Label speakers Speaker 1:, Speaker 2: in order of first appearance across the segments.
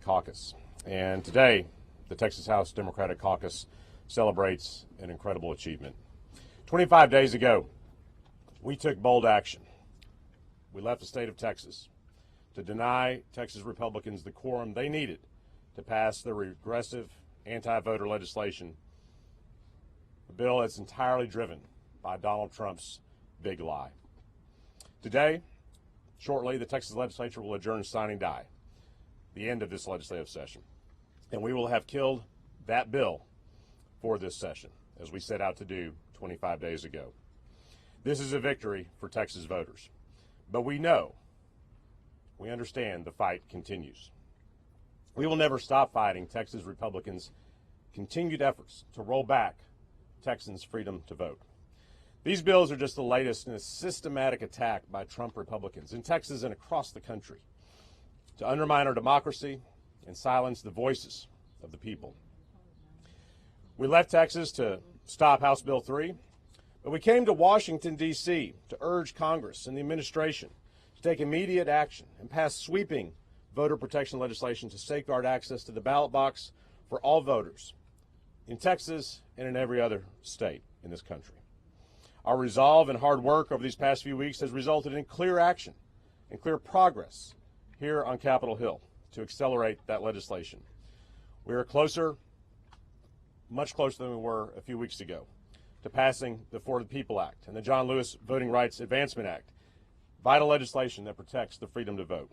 Speaker 1: Caucus. And today, the Texas House Democratic Caucus celebrates an incredible achievement. 25 days ago, we took bold action. We left the state of Texas to deny Texas Republicans the quorum they needed to pass the regressive anti-voter legislation, a bill that's entirely driven by Donald Trump's big lie. Today, shortly, the Texas legislature will adjourn sine die, the end of this legislative session. And we will have killed that bill for this session, as we set out to do 25 days ago. This is a victory for Texas voters. But we understand the fight continues. We will never stop fighting Texas Republicans' continued efforts to roll back Texans' freedom to vote. These bills are just the latest in a systematic attack by Trump Republicans in Texas and across the country to undermine our democracy and silence the voices of the people. We left Texas to stop House Bill 3, but we came to Washington, D.C. to urge Congress and the administration to take immediate action and pass sweeping voter protection legislation to safeguard access to the ballot box for all voters in Texas and in every other state in this country. Our resolve and hard work over these past few weeks has resulted in clear action and clear progress here on Capitol Hill to accelerate that legislation. We are closer, much closer than we were a few weeks ago, to passing the For the People Act and the John Lewis Voting Rights Advancement Act, vital legislation that protects the freedom to vote.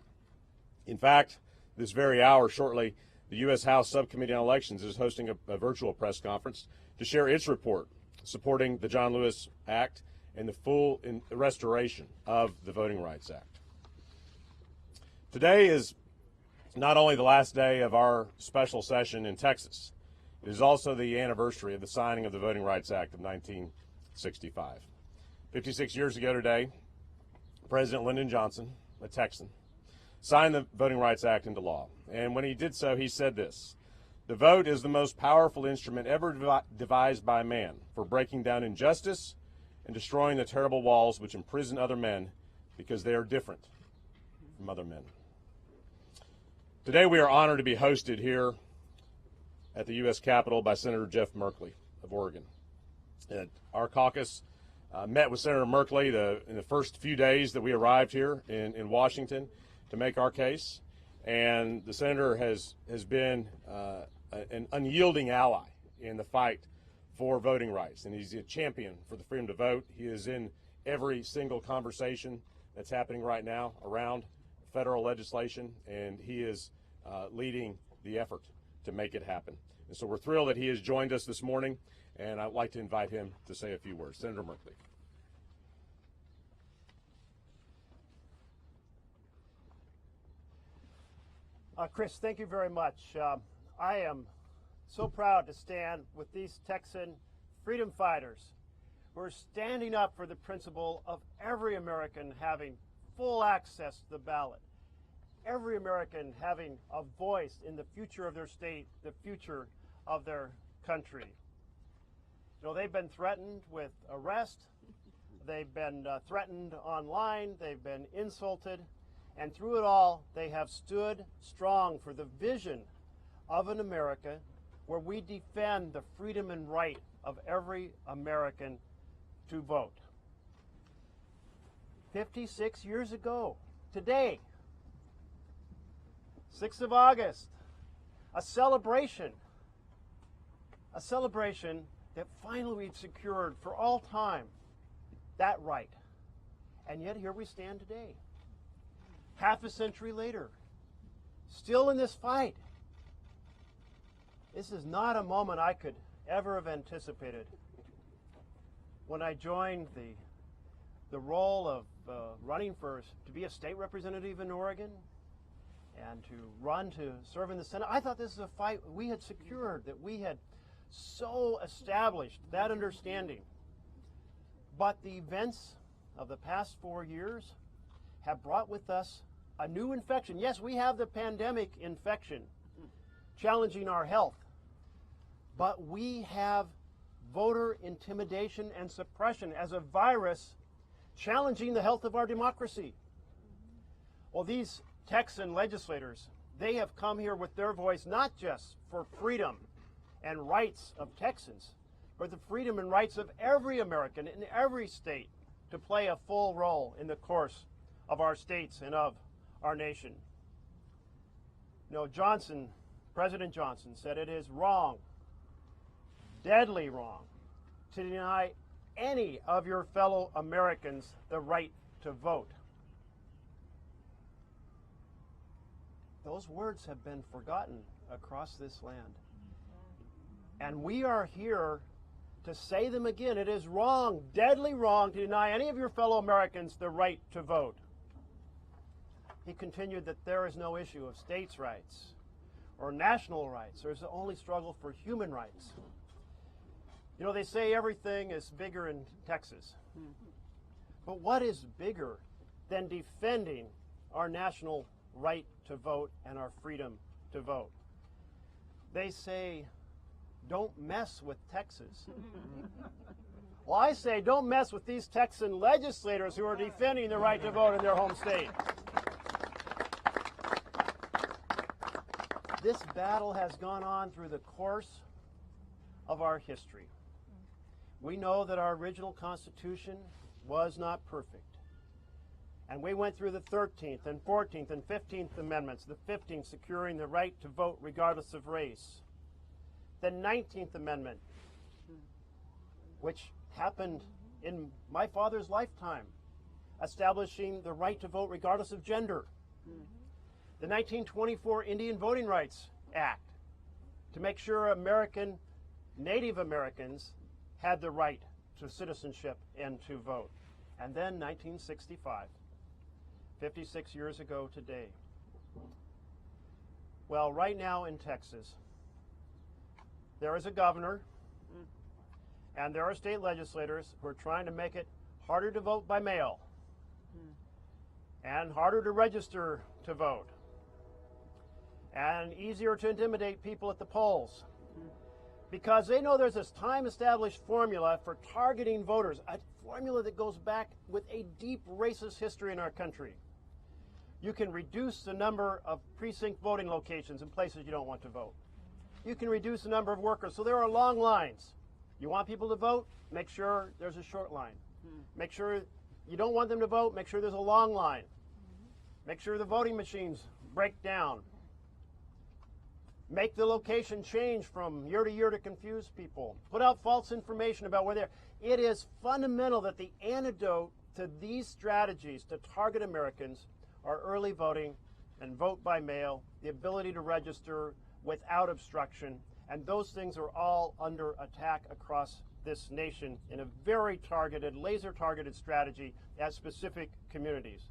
Speaker 1: In fact, this very hour, shortly, the U.S. House Subcommittee on Elections is hosting a virtual press conference to share its report supporting the John Lewis Act and the full restoration of the Voting Rights Act. Today is not only the last day of our special session in Texas, it is also the anniversary of the signing of the Voting Rights Act of 1965. 56 years ago today, President Lyndon Johnson, a Texan, signed the Voting Rights Act into law. And when he did so, he said this: "The vote is the most powerful instrument ever devised by man for breaking down injustice and destroying the terrible walls which imprison other men because they are different from other men." Today we are honored to be hosted here at the U.S. Capitol by Senator Jeff Merkley of Oregon. And our caucus met with Senator Merkley in the first few days that we arrived here in Washington to make our case. And the senator has been an unyielding ally in the fight for voting rights. And he's a champion for the freedom to vote. He is in every single conversation that's happening right now around federal legislation, and he is leading the effort to make it happen. And so we're thrilled that he has joined us this morning, and I'd like to invite him to say a few words. Senator Merkley.
Speaker 2: Chris, thank you very much. I am so proud to stand with these Texan freedom fighters who are standing up for the principle of every American having full access to the ballot, every American having a voice in the future of their state, the future of their country. You know, they've been threatened with arrest, they've been threatened online, they've been insulted, and through it all, they have stood strong for the vision of an America where we defend the freedom and right of every American to vote. 56 years ago, today, 6th of August, a celebration that finally we've secured for all time that right. And yet here we stand today, half a century later, still in this fight. This is not a moment I could ever have anticipated when I joined the role of running to be a state representative in Oregon and to run to serve in the Senate. I thought this is a fight we had secured, that we had so established that understanding. But the events of the past 4 years have brought with us a new infection. Yes, we have the pandemic infection challenging our health, but we have voter intimidation and suppression as a virus challenging the health of our democracy. Well, these Texan legislators They have come here with their voice, not just for freedom and rights of Texans, but the freedom and rights of every American in every state to play a full role in the course of our states and of our nation. You know, President Johnson said it is wrong, deadly wrong, to deny any of your fellow Americans the right to vote. Those words have been forgotten across this land. And we are here to say them again. It is wrong, deadly wrong, to deny any of your fellow Americans the right to vote. He continued that there is no issue of states' rights or national rights. There's only struggle for human rights. You know, they say everything is bigger in Texas. But what is bigger than defending our national right to vote and our freedom to vote? They say, don't mess with Texas. Well, I say, don't mess with these Texan legislators who are defending the right to vote in their home state. This battle has gone on through the course of our history. We know that our original Constitution was not perfect. And we went through the 13th and 14th and 15th Amendments, the 15th securing the right to vote regardless of race. The 19th Amendment, which happened in my father's lifetime, establishing the right to vote regardless of gender. The 1924 Indian Voting Rights Act, to make sure Native Americans had the right to citizenship and to vote. And then 1965, 56 years ago today. Well, right now in Texas, there is a governor and there are state legislators who are trying to make it harder to vote by mail and harder to register to vote and easier to intimidate people at the polls, because they know there's this time-established formula for targeting voters, a formula that goes back with a deep racist history in our country. You can reduce the number of precinct voting locations in places you don't want to vote. You can reduce the number of workers, so there are long lines. You want people to vote? Make sure there's a short line. Make sure you don't want them to vote? Make sure there's a long line. Make sure the voting machines break down. Make the location change from year to year to confuse people. Put out false information about where they're. It is fundamental that the antidote to these strategies to target Americans are early voting and vote by mail, the ability to register without obstruction, and those things are all under attack across this nation in a very targeted, laser-targeted strategy at specific communities,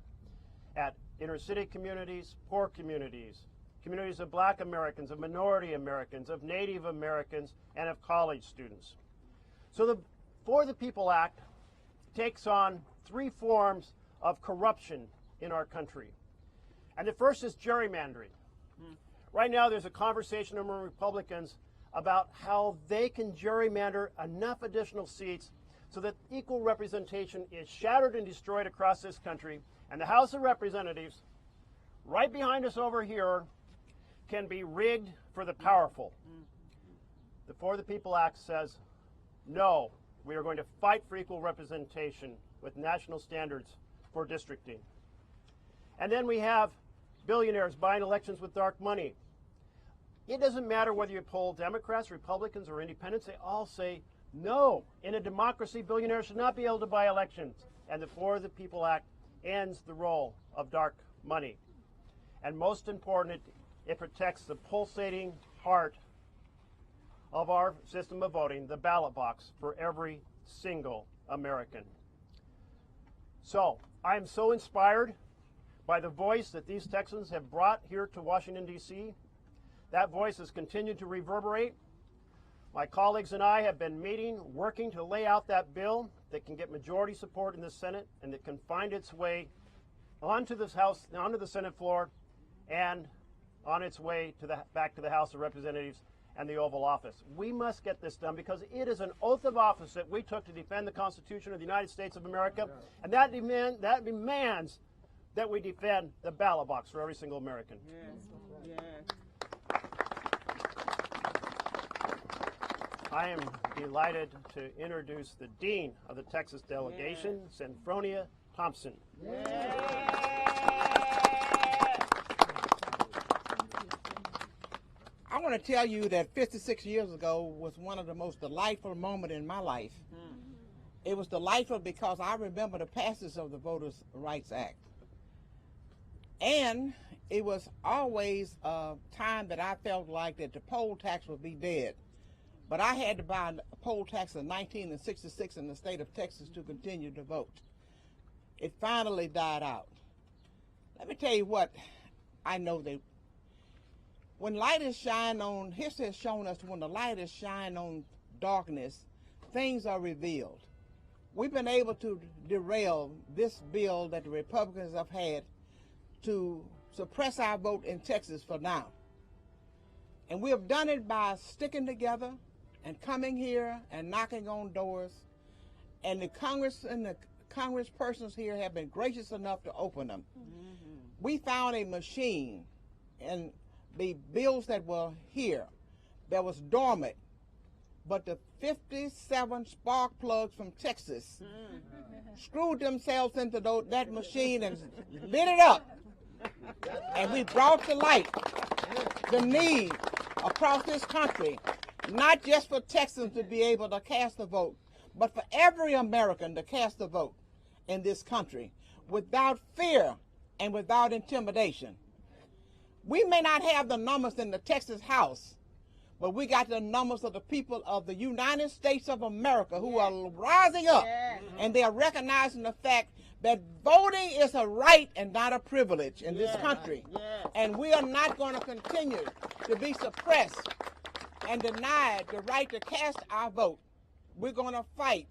Speaker 2: at inner-city communities, poor communities, communities of Black Americans, of minority Americans, of Native Americans, and of college students. So the For the People Act takes on three forms of corruption in our country. And the first is gerrymandering. Right now there's a conversation among Republicans about how they can gerrymander enough additional seats so that equal representation is shattered and destroyed across this country, and the House of Representatives, right behind us over here, can be rigged for the powerful. The For the People Act says, no, we are going to fight for equal representation with national standards for districting. And then we have billionaires buying elections with dark money. It doesn't matter whether you poll Democrats, Republicans, or independents, they all say, no, in a democracy, billionaires should not be able to buy elections. And the For the People Act ends the role of dark money. And most important, it protects the pulsating heart of our system of voting, the ballot box, for every single American. So, I am so inspired by the voice that these Texans have brought here to Washington, D.C. That voice has continued to reverberate. My colleagues and I have been meeting, working to lay out that bill that can get majority support in the Senate and that can find its way onto this House, onto the Senate floor, and on its way to back to the House of Representatives and the Oval Office. We must get this done because it is an oath of office that we took to defend the Constitution of the United States of America, and that demands that we defend the ballot box for every single American. I am delighted to introduce the Dean of the Texas delegation, Senfronia Thompson.
Speaker 3: I want to tell you that 56 years ago was one of the most delightful moments in my life. It was delightful because I remember the passage of the Voters' Rights Act. And it was always a time that I felt like that the poll tax would be dead. But I had to buy a poll tax in 1966 in the state of Texas to continue to vote. It finally died out. Let me tell you what I know that when light is shined on, history has shown us when the light is shined on darkness, things are revealed. We've been able to derail this bill that the Republicans have had to suppress our vote in Texas for now. And we have done it by sticking together and coming here and knocking on doors. And the Congress and the congresspersons here have been gracious enough to open them. We found a machine and the bills that were here that was dormant, but the 57 spark plugs from Texas screwed themselves into that machine and lit it up. And we brought to light the need across this country, not just for Texans to be able to cast a vote, but for every American to cast a vote in this country without fear and without intimidation. We may not have the numbers in the Texas House, but we got the numbers of the people of the United States of America who are rising up, and they are recognizing the fact that voting is a right and not a privilege in this country. And we are not going to continue to be suppressed and denied the right to cast our vote. We're going to fight.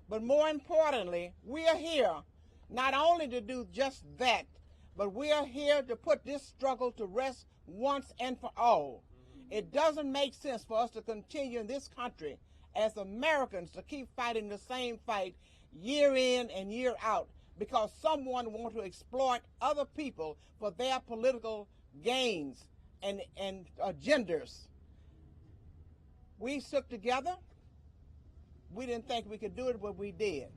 Speaker 3: But more importantly, we are here not only to do just that, but we are here to put this struggle to rest once and for all. It doesn't make sense for us to continue in this country as Americans to keep fighting the same fight year in and year out because someone wants to exploit other people for their political gains and agendas. We stuck together. We didn't think we could do it, but we did.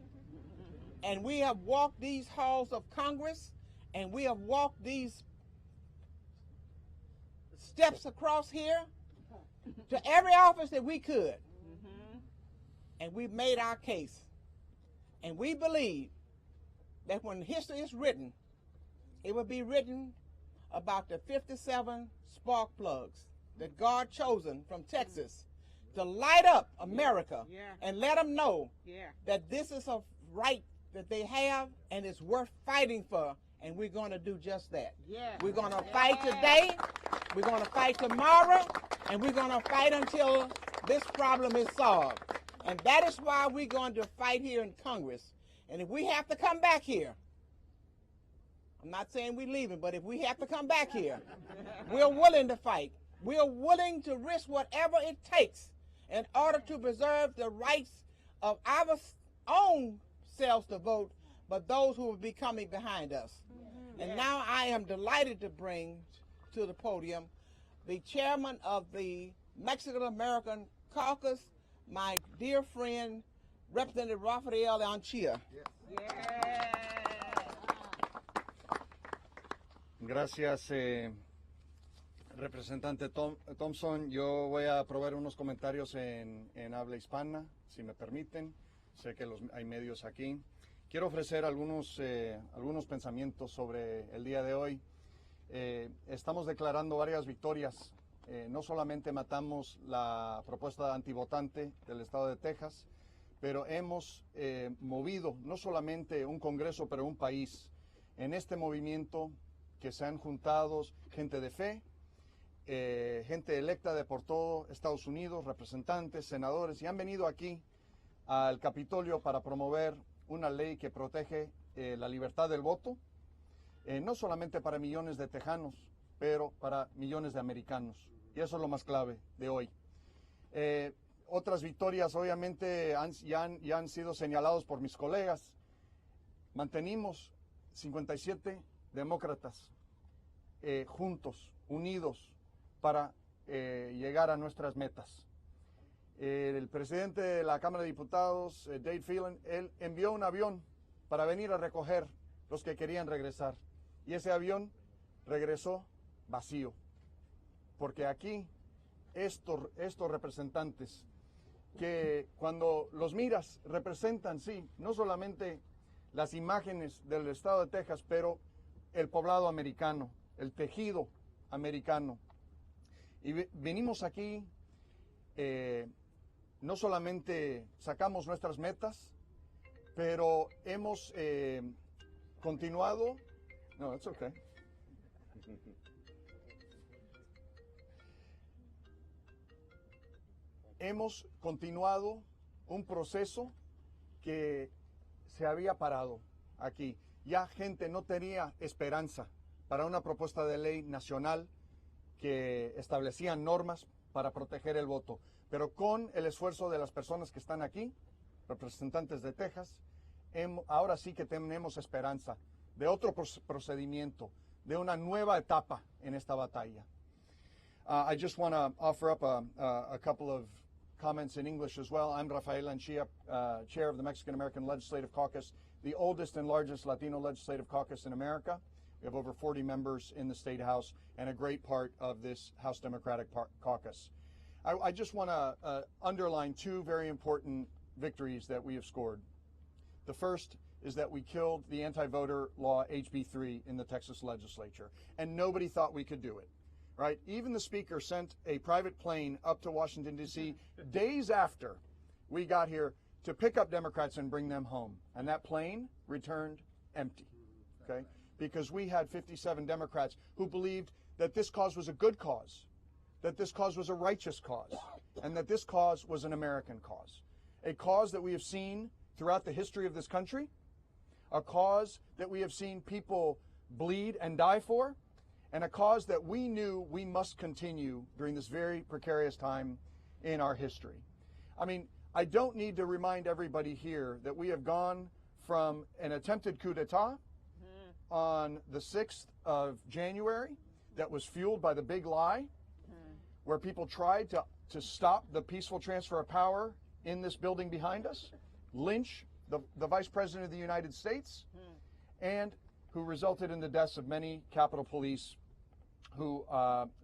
Speaker 3: And we have walked these halls of Congress, and we have walked these steps across here to every office that we could. And we've made our case. And we believe that when history is written, it will be written about the 57 spark plugs that God chosen from Texas to light up America and let them know that this is a right that they have and it's worth fighting for. And we're going to do just that. We're going to fight today, we're going to fight tomorrow, and we're going to fight until this problem is solved. And that is why we're going to fight here in Congress. And if we have to come back here, I'm not saying we're leaving, but if we have to come back here, we're willing to fight. We're willing to risk whatever it takes in order to preserve the rights of our own selves to vote, but those who will be coming behind us. And now I am delighted to bring to the podium the chairman of the Mexican-American Caucus, my dear friend, Representative Rafael Anchia.
Speaker 4: Gracias, representante Thompson. Yo voy a proveer unos comentarios en habla hispana, si me permiten. Sé que hay medios aquí. Quiero ofrecer algunos pensamientos sobre el día de hoy. Estamos declarando varias victorias. No solamente matamos la propuesta antivotante del estado de Texas, pero hemos movido no solamente un Congreso, pero un país. En este movimiento que se han juntado gente de fe, gente electa de por todo Estados Unidos, representantes, senadores, y han venido aquí al Capitolio para promover una ley que protege la libertad del voto, no solamente para millones de tejanos, pero para millones de americanos. Y eso es lo más clave de hoy. Otras victorias obviamente ya han sido señalados por mis colegas. Mantenimos 57 demócratas juntos unidos para llegar a nuestras metas. El presidente de la Cámara de Diputados, Dave Phelan, él envió un avión para venir a recoger los que querían regresar. Y ese avión regresó vacío. Porque aquí, estos representantes, que cuando los miras representan, sí, no solamente las imágenes del estado de Texas, pero el poblado americano, el tejido americano. Y venimos aquí, no solamente sacamos nuestras metas, pero hemos continuado. No, it's okay. Hemos continuado un proceso que se había parado aquí. Ya gente no tenía esperanza para una propuesta de ley nacional que establecía normas para proteger el voto. Pero con el esfuerzo de las personas que están aquí, representantes de Texas, ahora sí que tenemos esperanza de otro procedimiento, de una nueva etapa en esta batalla. I just want to offer up a couple of comments in English as well. I'm Rafael Anchia, chair of the Mexican American Legislative Caucus, the oldest and largest Latino legislative caucus in America. We have over 40 members in the State House and a great part of this House Democratic Caucus. I just want to underline two very important victories that we have scored. The first is that we killed the anti-voter law HB 3 in the Texas legislature, and nobody thought we could do it. Right? Even the speaker sent a private plane up to Washington, D.C. days after we got here to pick up Democrats and bring them home. And that plane returned empty, okay? Because we had 57 Democrats who believed that this cause was a good cause, that this cause was a righteous cause, and that this cause was an American cause. A cause that we have seen throughout the history of this country, a cause that we have seen people bleed and die for, and a cause that we knew we must continue during this very precarious time in our history. I mean, I don't need to remind everybody here that we have gone from an attempted coup d'etat on the 6th of January that was fueled by the big lie, where people tried to stop the peaceful transfer of power in this building behind us, lynch the Vice President of the United States, and who resulted in the deaths of many Capitol Police who,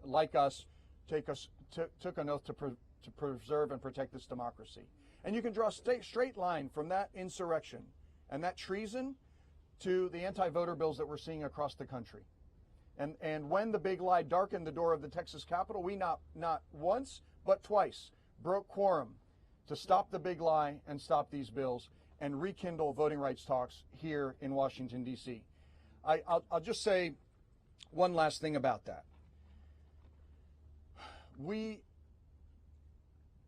Speaker 4: like us, took an oath to preserve and protect this democracy. And you can draw a straight line from that insurrection and that treason to the anti-voter bills that we're seeing across the country. And when the big lie darkened the door of the Texas Capitol, we not once, but twice broke quorum to stop the big lie and stop these bills and rekindle voting rights talks here in Washington, D.C. I'll just say one last thing about that.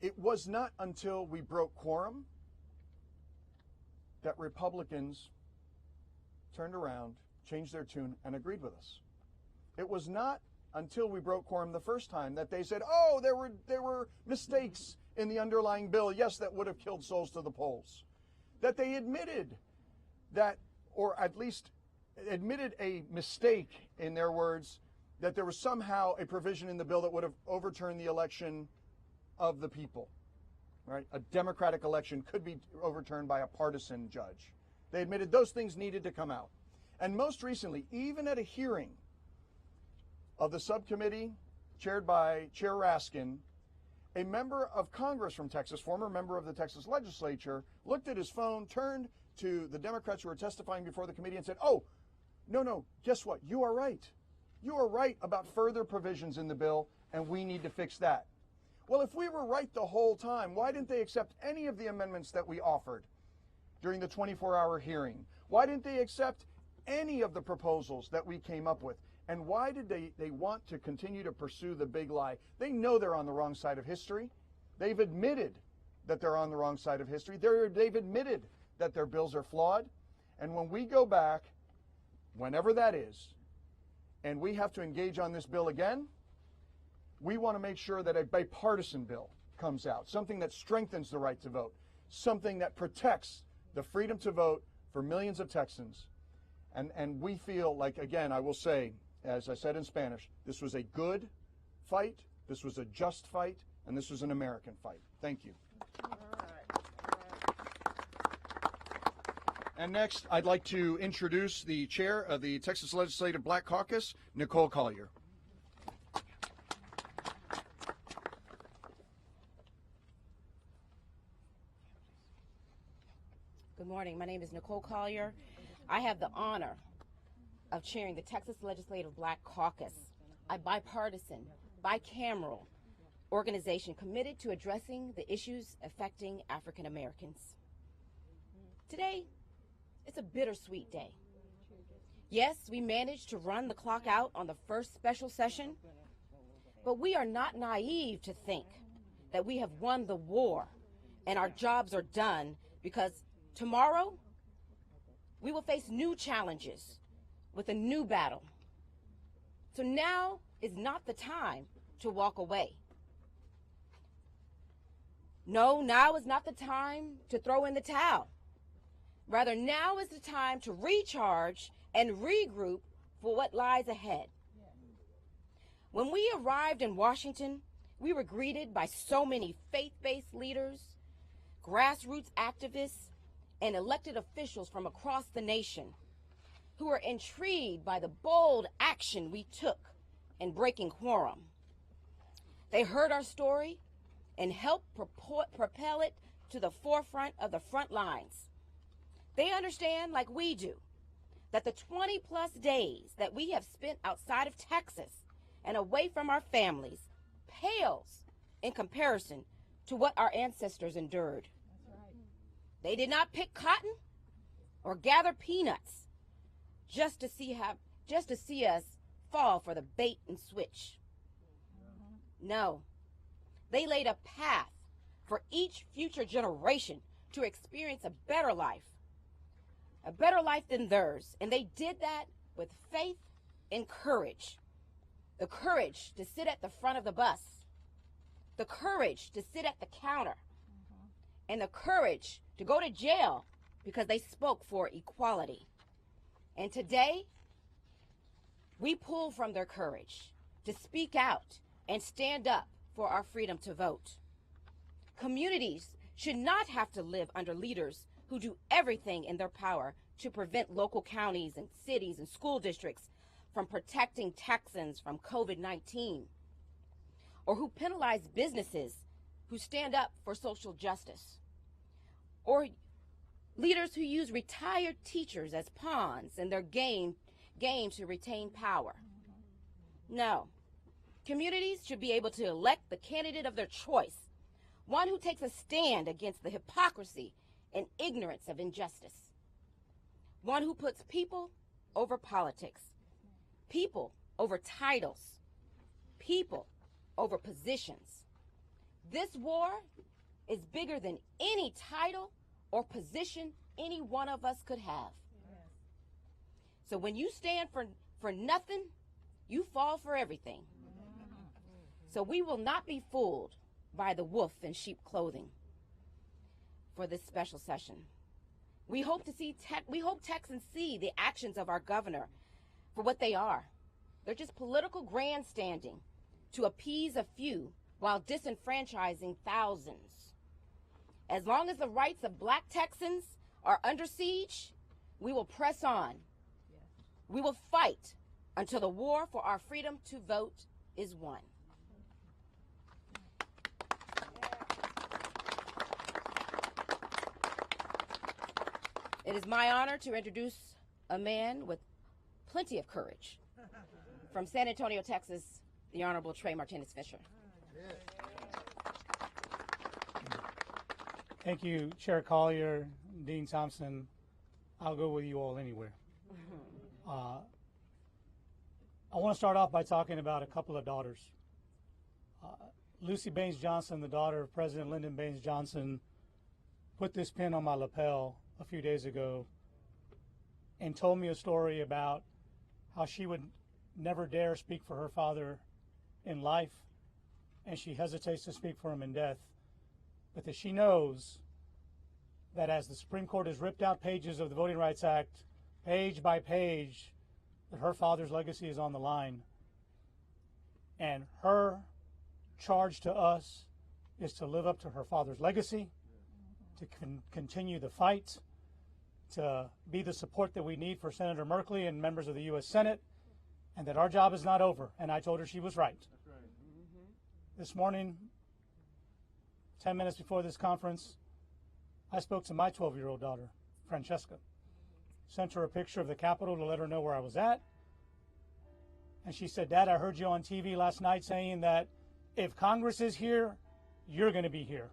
Speaker 4: It was not until we broke quorum that Republicans turned around, changed their tune, and agreed with us. It was not until we broke quorum the first time that they said, oh, there were mistakes in the underlying bill, yes, that would have killed souls to the polls. That they admitted that, or at least admitted a mistake, in their words, that there was somehow a provision in the bill that would have overturned the election of the people. Right? A democratic election could be overturned by a partisan judge. They admitted those things needed to come out. And most recently, even at a hearing of the subcommittee chaired by Chair Raskin, a member of Congress from Texas, former member of the Texas legislature, looked at his phone, turned to the Democrats who were testifying before the committee and said, oh, no, guess what? You are right. You are right about further provisions in the bill, and we need to fix that. Well, if we were right the whole time, why didn't they accept any of the amendments that we offered during the 24-hour hearing? Why didn't they accept any of the proposals that we came up with? And why did they want to continue to pursue the big lie? They know they're on the wrong side of history. They've admitted that they're on the wrong side of history. They've admitted that their bills are flawed. And when we go back, whenever that is, and we have to engage on this bill again, we want to make sure that a bipartisan bill comes out, something that strengthens the right to vote, something that protects the freedom to vote for millions of Texans. And we feel like, again, I will say, as I said in Spanish, this was a good fight, this was a just fight, and this was an American fight. Thank you. And next, I'd like to introduce the chair of the Texas Legislative Black Caucus, Nicole Collier.
Speaker 5: Good morning. My name is Nicole Collier. I have the honor of chairing the Texas Legislative Black Caucus, a bipartisan, bicameral organization committed to addressing the issues affecting African Americans. Today, it's a bittersweet day. Yes, we managed to run the clock out on the first special session, but we are not naive to think that we have won the war and our jobs are done, because tomorrow we will face new challenges with a new battle. So now is not the time to walk away. No, now is not the time to throw in the towel. Rather, now is the time to recharge and regroup for what lies ahead. When we arrived in Washington, we were greeted by so many faith-based leaders, grassroots activists, and elected officials from across the nation who were intrigued by the bold action we took in breaking quorum. They heard our story and helped propel it to the forefront of the front lines. They understand, like we do, that the 20-plus days that we have spent outside of Texas and away from our families pales in comparison to what our ancestors endured. They did not pick cotton or gather peanuts just to see us fall for the bait and switch. No, they laid a path for each future generation to experience a better life than theirs. And they did that with faith and courage. The courage to sit at the front of the bus, the courage to sit at the counter, and the courage to go to jail because they spoke for equality. And today, we pull from their courage to speak out and stand up for our freedom to vote. Communities should not have to live under leaders who do everything in their power to prevent local counties and cities and school districts from protecting Texans from COVID-19, or who penalize businesses who stand up for social justice, or leaders who use retired teachers as pawns in their game to retain power. No, communities should be able to elect the candidate of their choice, one who takes a stand against the hypocrisy and ignorance of injustice, one who puts people over politics, people over titles, people over positions. This war is bigger than any title or position any one of us could have. So when you stand for nothing, you fall for everything. So we will not be fooled by the wolf in sheep clothing for this special session. We hope Texans see the actions of our governor for what they are. They're just political grandstanding to appease a few while disenfranchising thousands. As long as the rights of Black Texans are under siege, we will press on. We will fight until the war for our freedom to vote is won. It is my honor to introduce a man with plenty of courage. From San Antonio, Texas, the Honorable Trey Martinez-Fisher.
Speaker 6: Thank you, Chair Collier, Dean Thompson. I'll go with you all anywhere. I want to start off by talking about a couple of daughters. Lucy Baines Johnson, the daughter of President Lyndon Baines Johnson, put this pin on my lapel a few days ago and told me a story about how she would never dare speak for her father in life, and she hesitates to speak for him in death, but that she knows that as the Supreme Court has ripped out pages of the Voting Rights Act, page by page, that her father's legacy is on the line. And her charge to us is to live up to her father's legacy, to continue the fight, to be the support that we need for Senator Merkley and members of the U.S. Senate, and that our job is not over. And I told her she was right. This morning, 10 minutes before this conference, I spoke to my 12-year-old daughter, Francesca. Sent her a picture of the Capitol to let her know where I was at. And she said, Dad, I heard you on TV last night saying that if Congress is here, you're going to be here.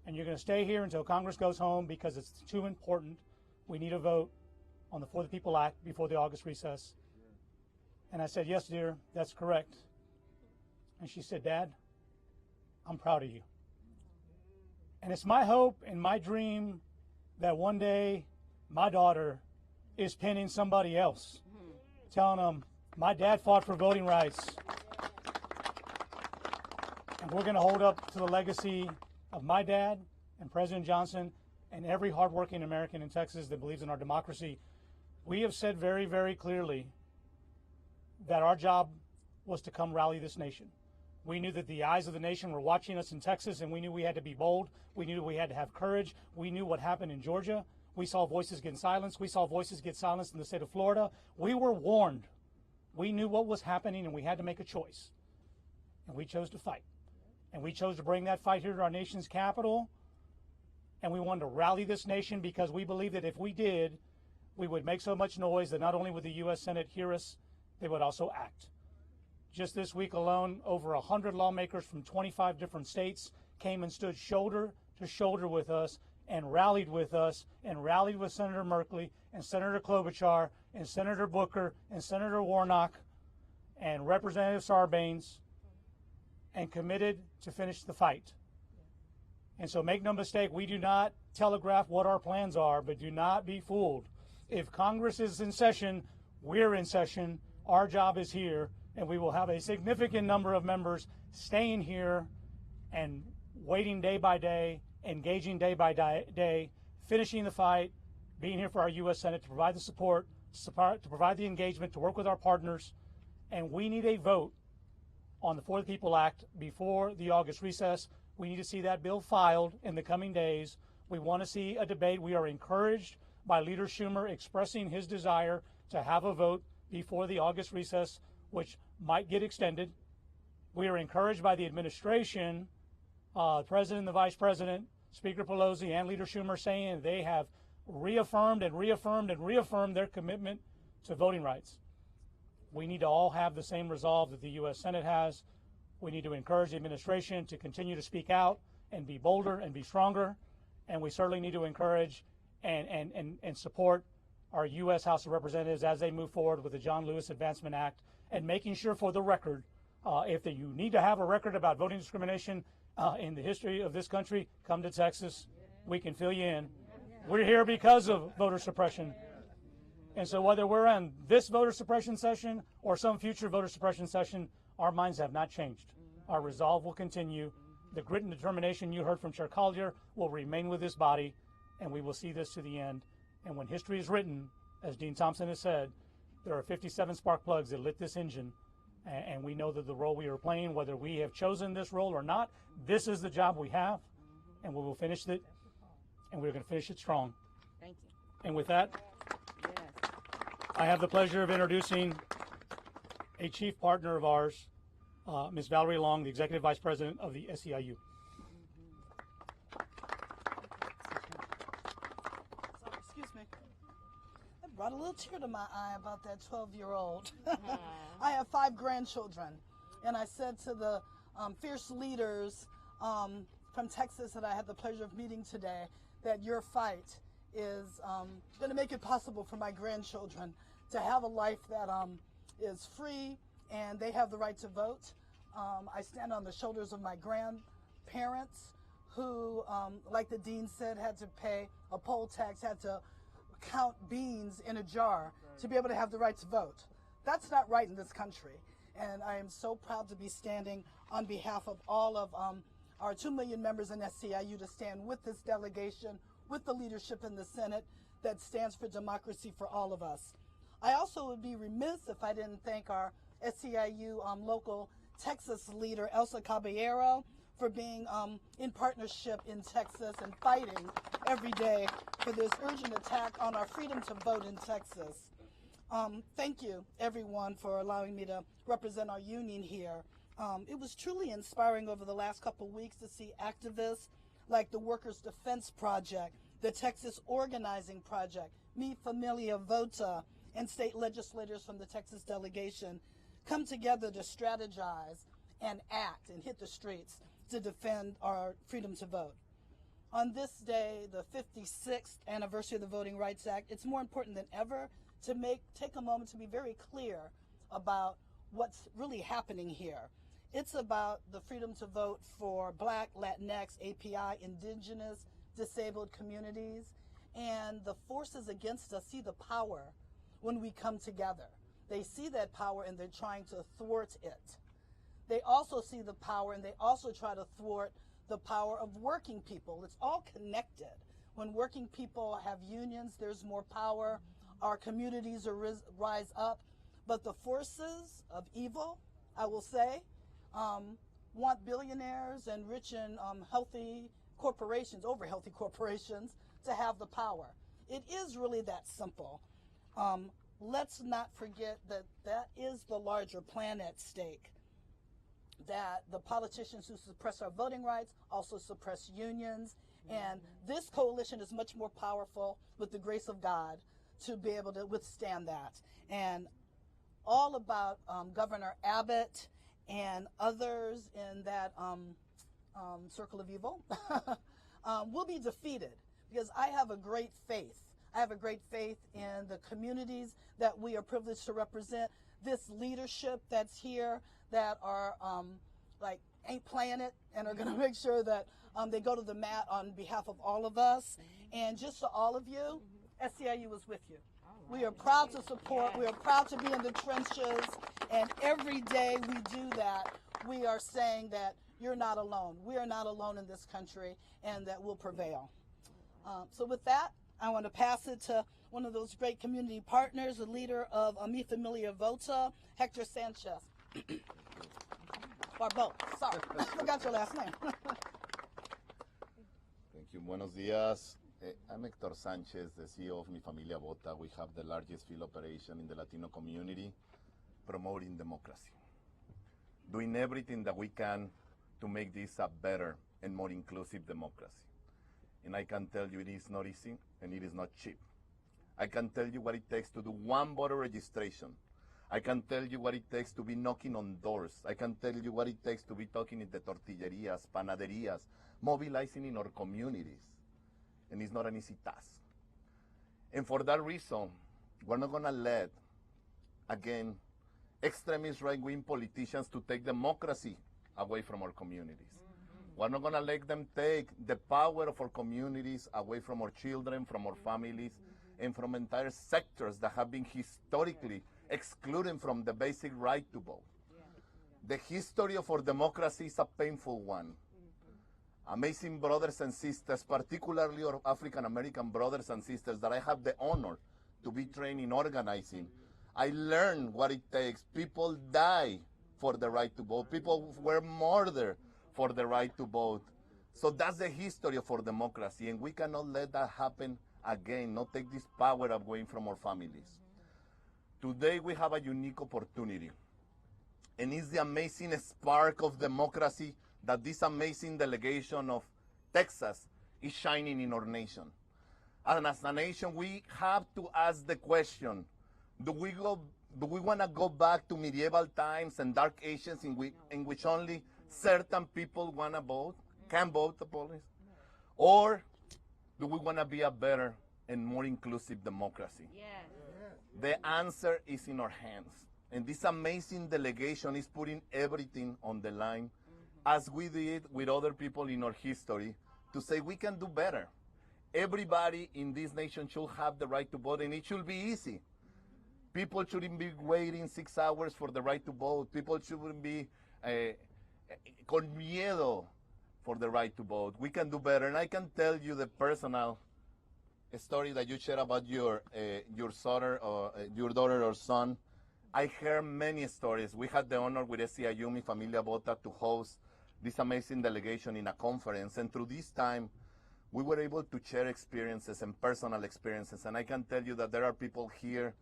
Speaker 6: And you're going to stay here until Congress goes home because it's too important. We need a vote on the For the People Act before the August recess. And I said, yes, dear, that's correct. And she said, Dad, I'm proud of you. And it's my hope and my dream that one day my daughter is pinning somebody else, telling them, my dad fought for voting rights. And we're going to hold up to the legacy of my dad and President Johnson and every hardworking American in Texas that believes in our democracy. We have said very, very clearly that our job was to come rally this nation. We knew that the eyes of the nation were watching us in Texas, and we knew we had to be bold. We knew we had to have courage. We knew what happened in Georgia. We saw voices get silenced. We saw voices get silenced in the state of Florida. We were warned. We knew what was happening, and we had to make a choice. And we chose to fight. And we chose to bring that fight here to our nation's capital. And we wanted to rally this nation because we believed that if we did, we would make so much noise that not only would the U.S. Senate hear us, they would also act. Just this week alone, over 100 lawmakers from 25 different states came and stood shoulder to shoulder with us and rallied with Senator Merkley and Senator Klobuchar and Senator Booker and Senator Warnock and Representative Sarbanes and committed to finish the fight. And so make no mistake, we do not telegraph what our plans are, but do not be fooled. If Congress is in session, we're in session. Our job is here, and we will have a significant number of members staying here and waiting day by day, engaging day by day, finishing the fight, being here for our U.S. Senate to provide the support, to provide the engagement, to work with our partners. And we need a vote on the For the People Act before the August recess. We need to see that bill filed in the coming days. We want to see a debate. We are encouraged by Leader Schumer expressing his desire to have a vote before the August recess, which might get extended. We are encouraged by the administration, President and the Vice President, Speaker Pelosi, and Leader Schumer saying they have reaffirmed and reaffirmed and reaffirmed their commitment to voting rights. We need to all have the same resolve that the U.S. Senate has. We need to encourage the administration to continue to speak out and be bolder and be stronger. And we certainly need to encourage and support our U.S. House of Representatives as they move forward with the John Lewis Advancement Act and making sure for the record, if you need to have a record about voting discrimination in the history of this country, come to Texas. We can fill you in. We're here because of voter suppression. And so whether we're in this voter suppression session or some future voter suppression session, our minds have not changed. Our resolve will continue. The grit and determination you heard from Chair Collier will remain with this body, and we will see this to the end. And when history is written, as Dean Thompson has said, there are 57 spark plugs that lit this engine, and we know that the role we are playing, whether we have chosen this role or not, this is the job we have, and we will finish it, and we're going to finish it strong.
Speaker 5: Thank you.
Speaker 6: And with that,
Speaker 5: Yes.
Speaker 6: I have the pleasure of introducing a chief partner of ours, Ms. Valerie Long, the Executive Vice President of the SEIU.
Speaker 7: Sorry, excuse me. That brought a little tear to my eye about that 12-year-old. I have 5 grandchildren, and I said to the fierce leaders from Texas that I had the pleasure of meeting today that your fight is going to make it possible for my grandchildren to have a life that is free and they have the right to vote. I stand on the shoulders of my grandparents who, like the dean said, had to pay a poll tax, had to count beans in a jar to be able to have the right to vote. That's not right in this country. And I am so proud to be standing on behalf of all of our 2 million members in SEIU to stand with this delegation, with the leadership in the Senate that stands for democracy for all of us. I also would be remiss if I didn't thank our SEIU local Texas leader, Elsa Caballero, for being in partnership in Texas and fighting every day for this urgent attack on our freedom to vote in Texas. Thank you, everyone, for allowing me to represent our union here. It was truly inspiring over the last couple of weeks to see activists like the Workers' Defense Project, the Texas Organizing Project, Mi Familia Vota, and state legislators from the Texas delegation come together to strategize and act and hit the streets to defend our freedom to vote. On this day, the 56th anniversary of the Voting Rights Act, it's more important than ever to take a moment to be very clear about what's really happening here. It's about the freedom to vote for Black, Latinx, API, Indigenous, disabled communities, and the forces against us see the power when we come together. They see that power and they're trying to thwart it. They also see the power and they also try to thwart the power of working people. It's all connected. When working people have unions, there's more power. Our communities rise up. But the forces of evil, I will say, want billionaires and rich and healthy corporations, over healthy corporations, to have the power. It is really that simple. Let's not forget that that is the larger plan at stake. That the politicians who suppress our voting rights also suppress unions. And this coalition is much more powerful with the grace of God to be able to withstand that. And all about Governor Abbott and others in that circle of evil will be defeated, because I have a great faith. I have a great faith in the communities that we are privileged to represent. This leadership that's here that are like ain't playing it and are going to make sure that they go to the mat on behalf of all of us. And just to all of you, SEIU is with you. We are proud to support. We are proud to be in the trenches. And every day we do that, we are saying that you're not alone. We are not alone in this country, and that will prevail. So with that, I want to pass it to one of those great community partners, the leader of Mi Familia Vota, Hector Sanchez. Barbeau, sorry, I forgot your last name.
Speaker 8: Thank you. Buenos días. I'm Hector Sanchez, the CEO of Mi Familia Vota. We have the largest field operation in the Latino community, promoting democracy, doing everything that we can to make this a better and more inclusive democracy. And I can tell you it is not easy and it is not cheap. I can tell you what it takes to do one voter registration. I can tell you what it takes to be knocking on doors. I can tell you what it takes to be talking in the tortillerias, panaderias, mobilizing in our communities. And it's not an easy task. And for that reason, we're not gonna let, again, extremist right-wing politicians to take democracy away from our communities. We're not gonna let them take the power of our communities away from our children, from our families, and from entire sectors that have been historically excluded from the basic right to vote. The history of our democracy is a painful one. Amazing brothers and sisters, particularly our African American brothers and sisters that I have the honor to be trained in organizing. I learned what it takes. People die for the right to vote. People were murdered for the right to vote. So that's the history of our democracy, and we cannot let that happen again, not take this power away from our families. Today we have a unique opportunity, and it's the amazing spark of democracy that this amazing delegation of Texas is shining in our nation. And as a nation, we have to ask the question, do we want to go back to medieval times and dark ages in which only certain people want to vote, can vote, or do we want to be a better and more inclusive democracy?
Speaker 5: Yes.
Speaker 8: The answer is in our hands. And this amazing delegation is putting everything on the line, as we did with other people in our history, to say we can do better. Everybody in this nation should have the right to vote, and it should be easy. People shouldn't be waiting 6 hours for the right to vote. People shouldn't be con miedo for the right to vote. We can do better, and I can tell you the personal story that you shared about your daughter or son. I heard many stories. We had the honor with SCIU, Mi Familia Vota, to host this amazing delegation in a conference. And through this time, we were able to share experiences and personal experiences. And I can tell you that there are people here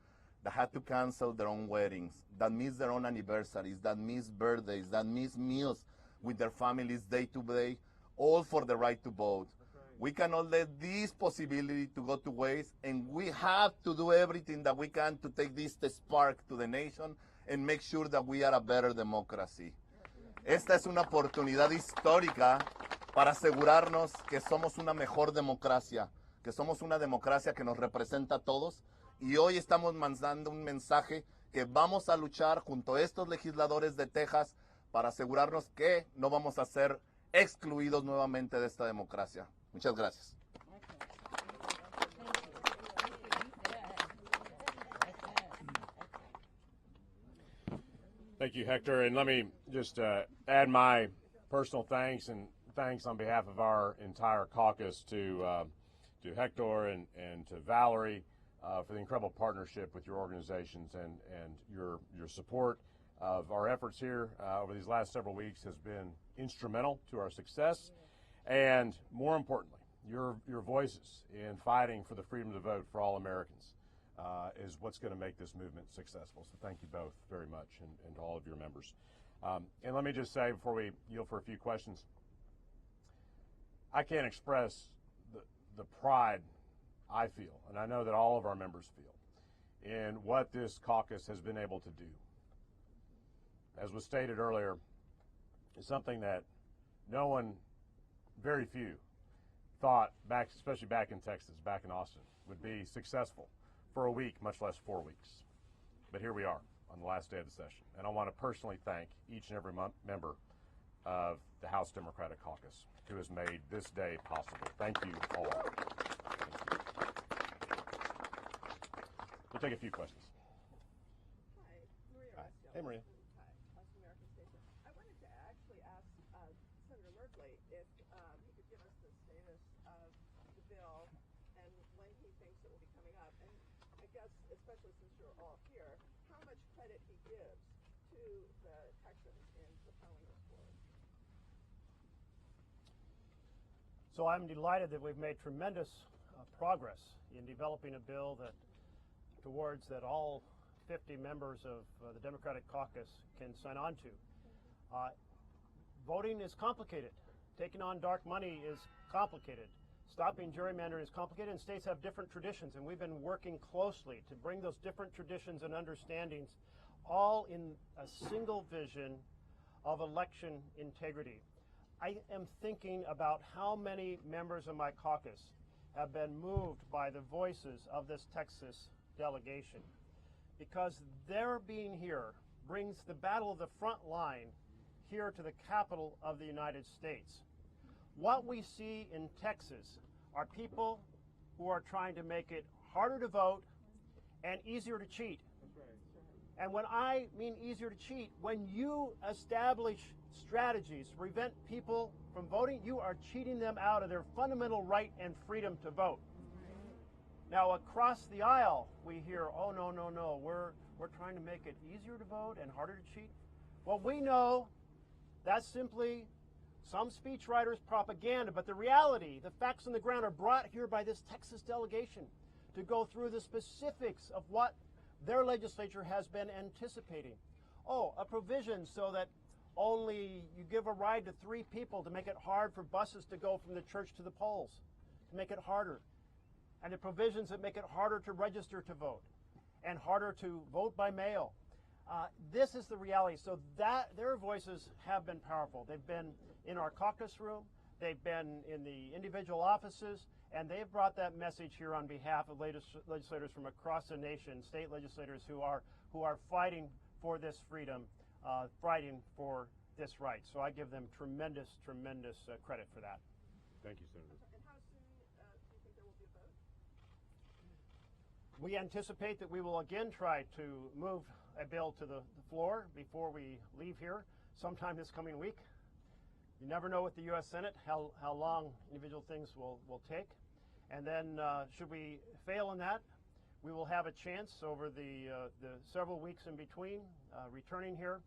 Speaker 8: that had to cancel their own weddings, that miss their own anniversaries, that miss birthdays, that miss meals with their families day to day, all for the right to vote. We cannot let this possibility to go to waste, and we have to do everything that we can to take this spark to the nation and make sure that we are a better democracy. Esta es una oportunidad histórica para asegurarnos que somos una mejor democracia, que somos una democracia que nos representa a todos, y hoy estamos mandando un mensaje que vamos a luchar junto a estos legisladores de Texas para asegurarnos que no vamos a ser excluidos nuevamente de esta democracia. Muchas gracias.
Speaker 1: Thank you, Hector. And let me just add my personal thanks and thanks on behalf of our entire caucus to Hector and to Valerie for the incredible partnership with your organizations, and your support of our efforts here over these last several weeks has been instrumental to our success. And more importantly, your voices in fighting for the freedom to vote for all Americans is what's going to make this movement successful. So thank you both very much, and to all of your members. And let me just say before we yield for a few questions, I can't express the pride I feel, and I know that all of our members feel, in what this caucus has been able to do. As was stated earlier, is something that no one, very few, thought back, especially back in Texas, back in Austin, would be successful for a week, much less 4 weeks. But here we are on the last day of the session. And I want to personally thank each and every member of the House Democratic Caucus who has made this day possible. Thank you all. Thank you. We'll take a few questions.
Speaker 9: Hi, Maria.
Speaker 1: Hi. Hey, Maria.
Speaker 9: I wanted to actually ask Senator Merkley if he could give us the status of the bill and when he thinks it will be coming up. And I guess, especially since you're all here, how much credit he gives to the Texans in propelling this forward.
Speaker 2: So I'm delighted that we've made tremendous progress in developing a bill towards that all 50 members of the Democratic Caucus can sign on to. Voting is complicated. Taking on dark money is complicated. Stopping gerrymandering is complicated, and states have different traditions, and we've been working closely to bring those different traditions and understandings all in a single vision of election integrity. I am thinking about how many members of my caucus have been moved by the voices of this Texas delegation, because their being here brings the battle of the front line here to the capital of the United States. What we see in Texas are people who are trying to make it harder to vote and easier to cheat. And when I mean easier to cheat, when you establish strategies to prevent people from voting, you are cheating them out of their fundamental right and freedom to vote. Now, across the aisle, we hear, oh, no, no, no, we're trying to make it easier to vote and harder to cheat. Well, we know that's simply some speechwriters' propaganda, but the reality, the facts on the ground are brought here by this Texas delegation to go through the specifics of what their legislature has been anticipating. Oh, a provision so that only you give a ride to 3 people to make it hard for buses to go from the church to the polls, to make it harder. And the provisions that make it harder to register to vote and harder to vote by mail. This is the reality. So that their voices have been powerful. They've been in our caucus room, they've been in the individual offices, and they've brought that message here on behalf of legislators from across the nation, state legislators who are fighting for this freedom, fighting for this right. So I give them tremendous, tremendous credit for that.
Speaker 1: Thank you, Senator.
Speaker 9: And how soon do you think there will be a vote?
Speaker 2: We anticipate that we will again try to move a bill to the floor before we leave here sometime this coming week. You never know with the U.S. Senate how long individual things will take. And then should we fail in that, we will have a chance over the several weeks in between returning here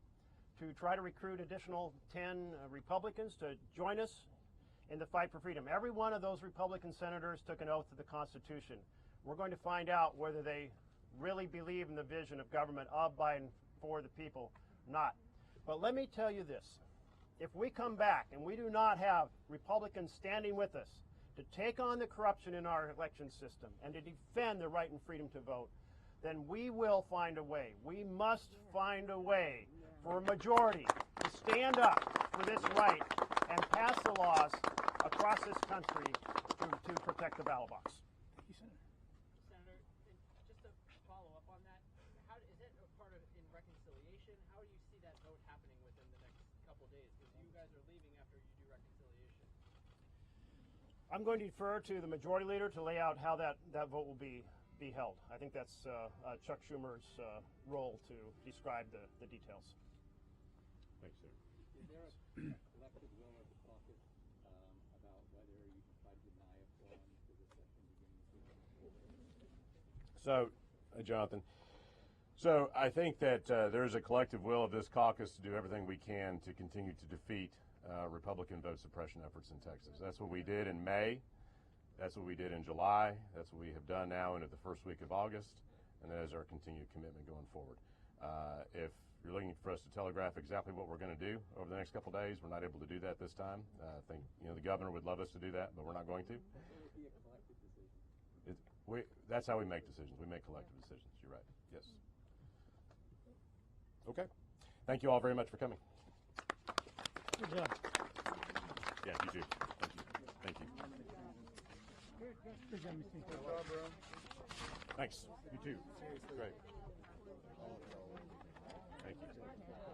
Speaker 2: to try to recruit additional 10 Republicans to join us in the fight for freedom. Every one of those Republican senators took an oath to the Constitution. We're going to find out whether they really believe in the vision of government of, by, and for the people or not. But let me tell you this. If we come back and we do not have Republicans standing with us to take on the corruption in our election system and to defend the right and freedom to vote, then we will find a way. We must find a way for a majority to stand up for this right and pass the laws across this country to protect the ballot box.
Speaker 10: Thank you, Senator. Senator, just to follow up on that, is it a part of in reconciliation? How do you see that vote happening within the next couple days? Because you guys are leaving after you do reconciliation.
Speaker 2: I'm going to defer to the majority leader to lay out how that vote will be held. I think that's Chuck Schumer's role to describe the details.
Speaker 1: Thanks, sir.
Speaker 11: Is there a collective will of the caucus about whether you can try to deny a quorum to the session beginning this week?
Speaker 1: So, Jonathan, so I think that there is a collective will of this caucus to do everything we can to continue to defeat Republican vote suppression efforts in Texas. That's what we did in May. That's what we did in July. That's what we have done now into the first week of August. And that is our continued commitment going forward. If you're looking for us to telegraph exactly what we're going to do over the next couple of days, we're not able to do that this time. I think the governor would love us to do that, but we're not going to. That's how we make decisions. We make collective decisions. You're right. Yes. Okay. Thank you all very much for coming.
Speaker 6: Good job.
Speaker 1: Yeah, you too. Thank you.
Speaker 6: Good job, Mr.
Speaker 4: Good job, bro.
Speaker 1: Thanks. You too. Great. Thank you.